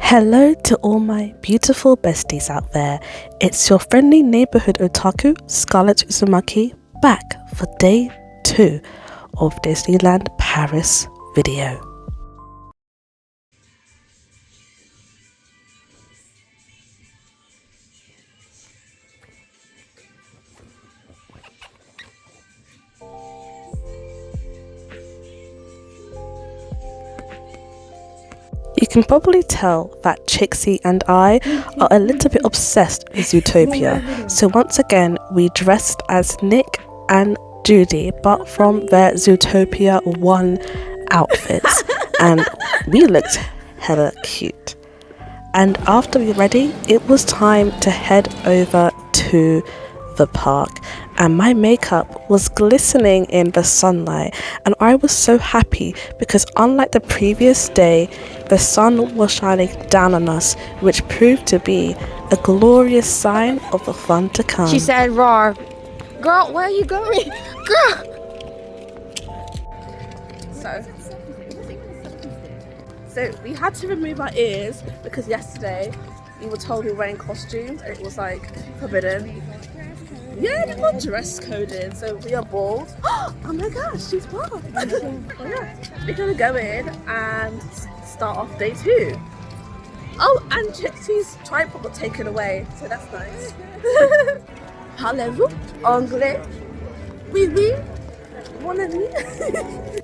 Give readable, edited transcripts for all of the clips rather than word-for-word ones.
Hello to all my beautiful besties out there. It's your friendly neighbourhood otaku, Scarlet Uzumaki, back for day 2 of Disneyland Paris video. You can probably tell that Trixie and I are a little bit obsessed with Zootopia, so once again we dressed as Nick and Judy, but from their Zootopia 1 outfits, and we looked hella cute. And after we were ready, it was time to head over to the park, and my makeup was glistening in the sunlight, and I was so happy because unlike the previous day, the sun was shining down on us, which proved to be a glorious sign of the fun to come. She said, "Roar, girl, where are you going, girl?" So we had to remove our ears because yesterday we were told we were wearing costumes and it was like forbidden. Yeah, we got dress coded, so we are bald. Oh my gosh, she's bald. Oh yeah, we're gonna go in and start off day 2. Oh, and Trixie's tripod got taken away, so that's nice. Parlez-vous anglais? Oui, oui. Mon ami.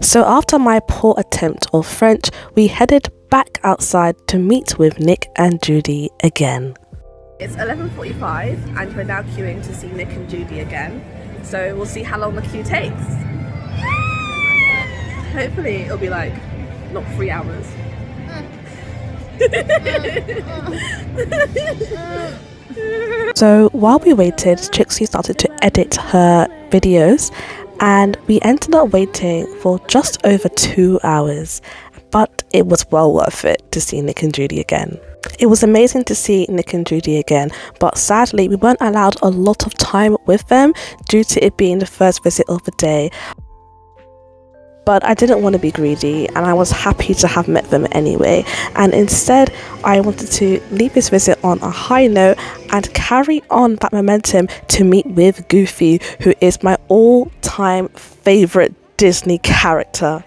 So after my poor attempt of French, we headed back outside to meet with Nick and Judy again. It's 11:45 and we're now queuing to see Nick and Judy again. So we'll see how long the queue takes. Hopefully it'll be like, not 3 hours. So while we waited, Trixie started to edit her videos and we ended up waiting for just over 2 hours. But it was well worth it to see Nick and Judy again. It was amazing to see Nick and Judy again, but sadly we weren't allowed a lot of time with them due to it being the first visit of the day. But I didn't want to be greedy and I was happy to have met them anyway, and instead I wanted to leave this visit on a high note and carry on that momentum to meet with Goofy, who is my all-time favourite Disney character.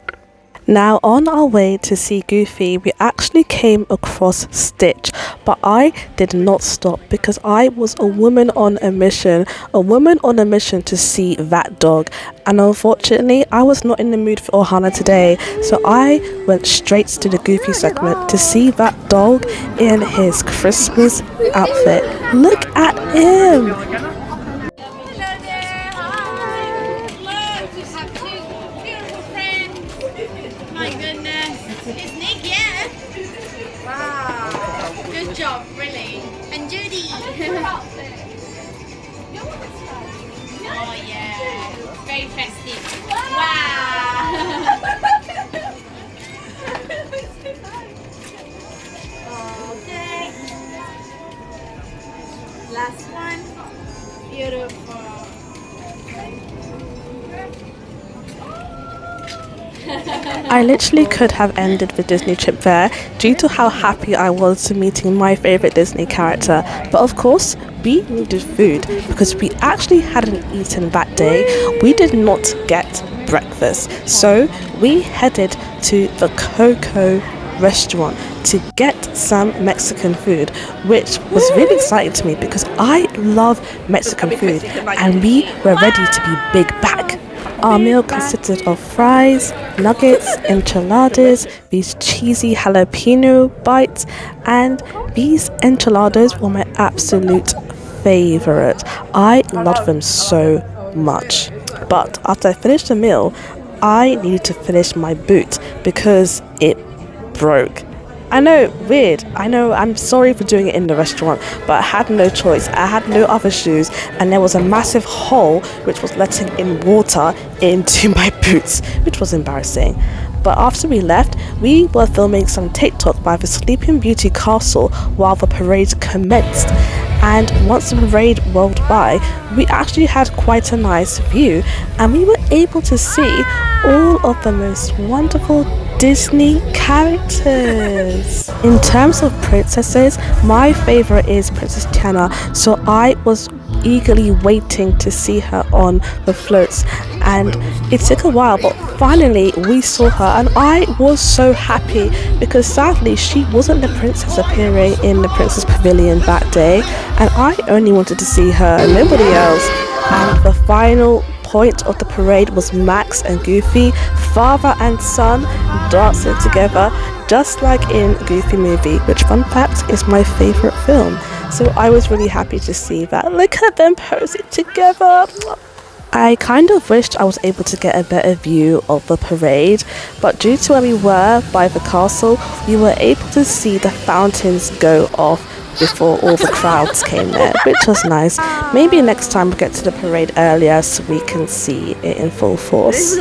Now on our way to see Goofy, we actually came across Stitch, but I did not stop because I was a woman on a mission to see that dog, and unfortunately I was not in the mood for Ohana today, so I went straight to the Goofy segment to see that dog in his Christmas outfit. Look at him! My goodness, it's Nick, yeah? Wow, good job, really. And Judy. Oh yeah, very festive. Wow. Okay. Last one. Beautiful. I literally could have ended the Disney trip there due to how happy I was to meeting my favourite Disney character, but of course we needed food because we actually hadn't eaten that day. We did not get breakfast, so we headed to the Coco restaurant to get some Mexican food, which was really exciting to me because I love Mexican food and we were ready to be big back. Our meal consisted of fries, nuggets, enchiladas, these cheesy jalapeno bites, and these enchiladas were my absolute favourite. I loved them so much. But after I finished the meal, I needed to finish my boot because it broke. I know, weird. I know, I'm sorry for doing it in the restaurant, but I had no choice. I had no other shoes, and there was a massive hole which was letting in water into my boots, which was embarrassing. But after we left, we were filming some TikTok by the Sleeping Beauty castle while the parade commenced. And once the parade rolled by, we actually had quite a nice view, and we were able to see all of the most wonderful Disney characters. In terms of princesses, my favorite is Princess Tiana, so I was eagerly waiting to see her on the floats, and it took a while, but finally we saw her, and I was so happy because sadly she wasn't the princess appearing in the Princess Pavilion that day, and I only wanted to see her and nobody else. And the final point of the parade was Max and Goofy, father and son, dancing together just like in Goofy movie, which, fun fact, is my favorite film. So I was really happy to see that. Look at them posing together. I kind of wished I was able to get a better view of the parade, but due to where we were by the castle, we were able to see the fountains go off before all the crowds came there, which was nice. Maybe next time we get to the parade earlier so we can see it in full force.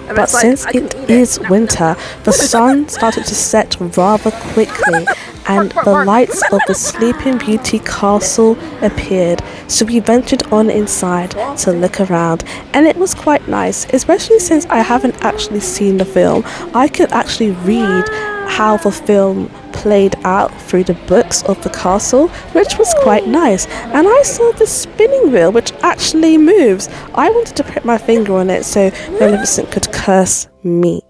But since it is winter, the sun started to set rather quickly, and the lights of the Sleeping Beauty castle appeared, so we ventured on inside to look around, and it was quite nice, especially since I haven't actually seen the film. I could actually read how the film played out through the books of the castle, which was quite nice. And I saw the spinning wheel, which actually moves. I wanted to put my finger on it so Maleficent could curse me.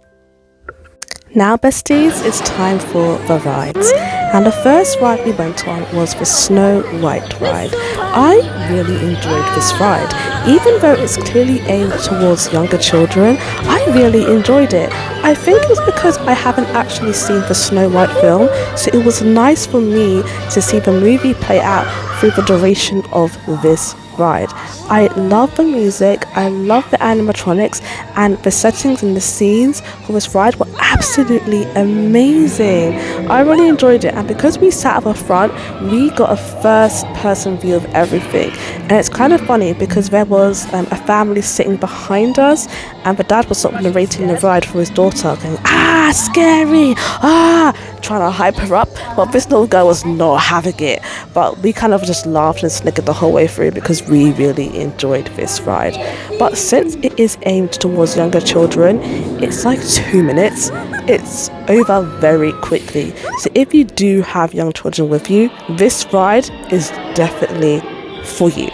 Now, besties, it's time for the rides. And the first ride we went on was the Snow White ride. I really enjoyed this ride. Even though it's clearly aimed towards younger children, I really enjoyed it. I think it was because I haven't actually seen the Snow White film, so it was nice for me to see the movie play out through the duration of this ride. I love the music, I love the animatronics, and the settings and the scenes for this ride were absolutely amazing. I really enjoyed it, and because we sat at the front, we got a first person view of everything. And it's kind of funny because there was a family sitting behind us, and the dad was sort of narrating the ride for his daughter, going, "Ah, scary, ah," trying to hype her up, but this little girl was not having it. But we kind of just laughed and snickered the whole way through because we really enjoyed this ride. But since it is aimed towards younger children, it's like 2 minutes. It's over very quickly. So if you do have young children with you, this ride is definitely for you.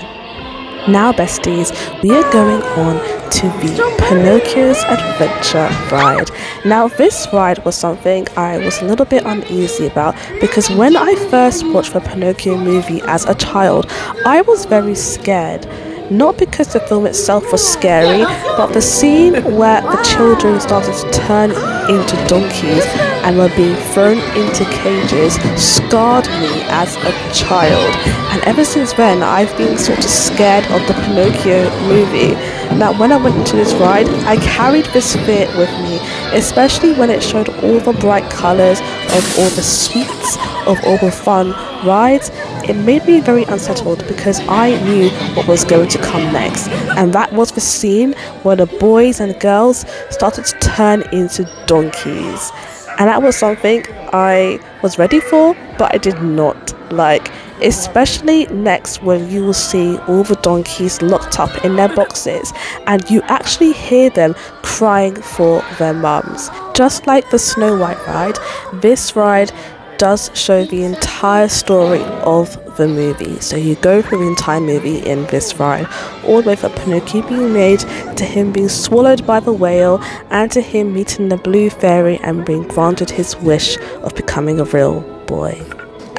Now, besties, we are going on to the Pinocchio's Adventure ride. Now, this ride was something I was a little bit uneasy about because when I first watched the Pinocchio movie as a child, I was very scared. Not because the film itself was scary, but the scene where the children started to turn into donkeys and were being thrown into cages scarred me as a child. And ever since then, I've been sort of scared of the Pinocchio movie. Now, when I went into this ride, I carried this fear with me, especially when it showed all the bright colours of all the sweets, of all the fun rides. It made me very unsettled because I knew what was going to come next, and that was the scene where the boys and girls started to turn into donkeys. And that was something I was ready for, but I did not like. Especially next when you will see all the donkeys locked up in their boxes and you actually hear them crying for their mums. Just like the Snow White ride, this ride does show the entire story of the movie. So you go through the entire movie in this ride, all the way from Pinocchio being made to him being swallowed by the whale and to him meeting the blue fairy and being granted his wish of becoming a real boy.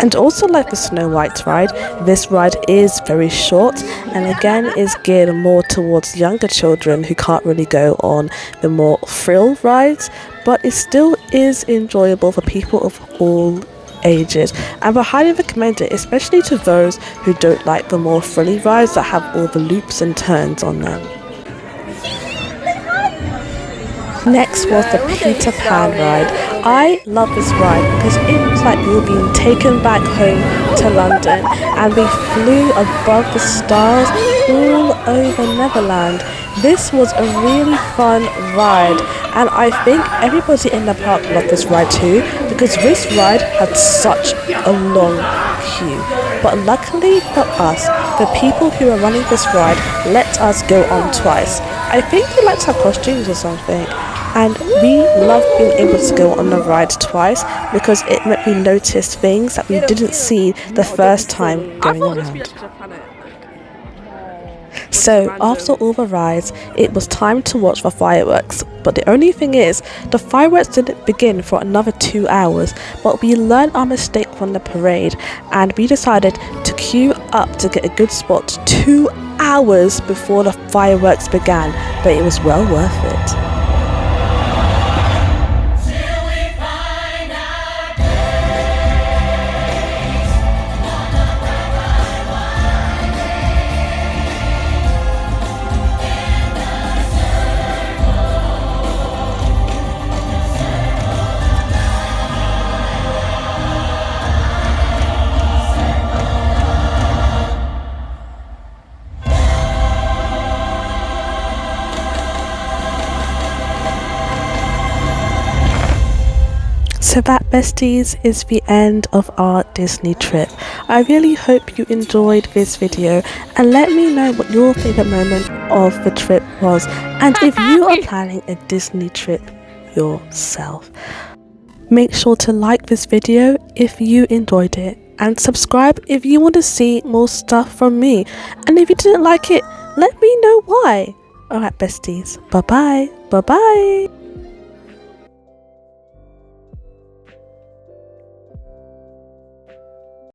And also like the Snow White ride, this ride is very short and again is geared more towards younger children who can't really go on the more thrill rides, but it still is enjoyable for people of all ages, and I highly recommend it, especially to those who don't like the more frilly rides that have all the loops and turns on them. Next was the Peter Pan ride. I love this ride because it was like we were being taken back home to London and we flew above the stars all over Neverland. This was a really fun ride and I think everybody in the park loved this ride too because this ride had such a long queue. But luckily for us, the people who were running this ride let us go on twice. I think they liked our costumes or something. And we love being able to go on the ride twice because it meant we noticed things that we didn't see the first time going around. So after all the rides, it was time to watch the fireworks. But the only thing is, the fireworks didn't begin for another 2 hours, but we learned our mistake from the parade and we decided to queue up to get a good spot 2 hours before the fireworks began, but it was well worth it. So that, besties, is the end of our Disney trip. I really hope you enjoyed this video and let me know what your favourite moment of the trip was and if you are planning a Disney trip yourself. Make sure to like this video if you enjoyed it and subscribe if you want to see more stuff from me. And if you didn't like it, let me know why. Alright, besties, bye bye.